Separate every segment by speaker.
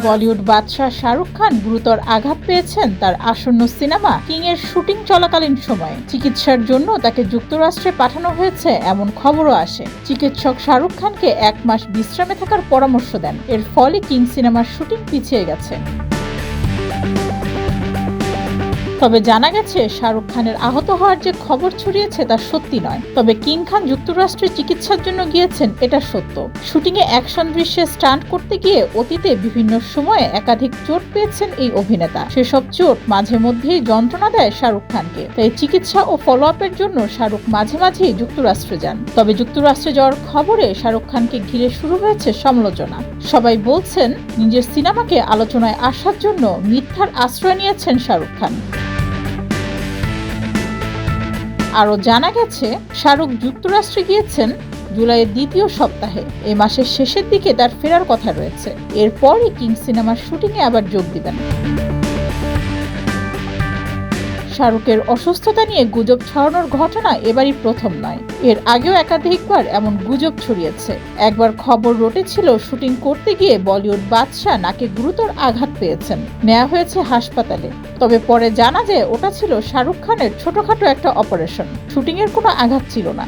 Speaker 1: বলিউড বাদশাহ শাহরুখ খান গুরুতর আঘাত পেয়েছেন তার আসন্ন সিনেমা কিং এর শুটিং চলাকালীন সময়ে। চিকিৎসার জন্য তাকে যুক্তরাষ্ট্রে পাঠানো হয়েছে এমন খবরও আসে। চিকিৎসক শাহরুখ খানকে 1 মাস বিশ্রামে থাকার পরামর্শ দেন। এর ফলে কিং সিনেমার শুটিং পিছিয়ে গেছে। তবে জানা গেছে শাহরুখ খানের আহত হওয়ার যে খবর ছড়িয়েছে তা সত্যি নয়। তবে কিং খান যুক্তরাষ্ট্রে চিকিৎসার জন্য গিয়েছেন এটা সত্য। শুটিংয়ে অ্যাকশন দৃশ্যে স্টান্ট করতে গিয়ে অতীতে বিভিন্ন সময়ে একাধিক চোট পেয়েছেন এই অভিনেতা। সেসব চোট মাঝে মধ্যেই যন্ত্রণা দেয় শাহরুখ খানকে। তাই চিকিৎসা ও ফলো আপের জন্য শাহরুখ মাঝে মাঝেই যুক্তরাষ্ট্রে যান। তবে যুক্তরাষ্ট্রে যাওয়ার খবরে শাহরুখ খানকে ঘিরে শুরু হয়েছে সমালোচনা। সবাই বলছেন নিজের সিনেমাকে আলোচনায় আসার জন্য মিথ্যার আশ্রয় নিয়েছেন শাহরুখ খান। আরও জানা গেছে শাহরুখ যুক্তরাষ্ট্রে গিয়েছেন জুলাইয়ের 2য় সপ্তাহে। এই মাসের শেষের দিকে তার ফেরার কথা রয়েছে। এরপরই কিং সিনেমার শুটিংয়ে আবার যোগ দিবেন। শাহরুখের অসুস্থতা নিয়ে গুজব ছড়ানোর ঘটনা এবারই প্রথম নয়। এর আগেও একাধিকবার এমন গুজব ছড়িয়েছে। একবার খবর রটেছিল শুটিং করতে গিয়ে বলিউড বাদশা নাকে গুরুতর আঘাত পেয়েছেন, নেওয়া হয়েছে হাসপাতালে। তবে পরে জানা যায় ওটা ছিল শাহরুখ খানের ছোটখাটো একটা অপারেশন, শুটিংয়ের কোনো আঘাত ছিল না।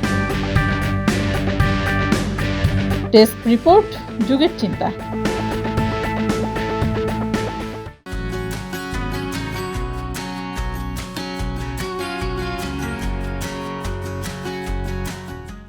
Speaker 1: ডেস্ক রিপোর্ট, যুগের চিন্তা।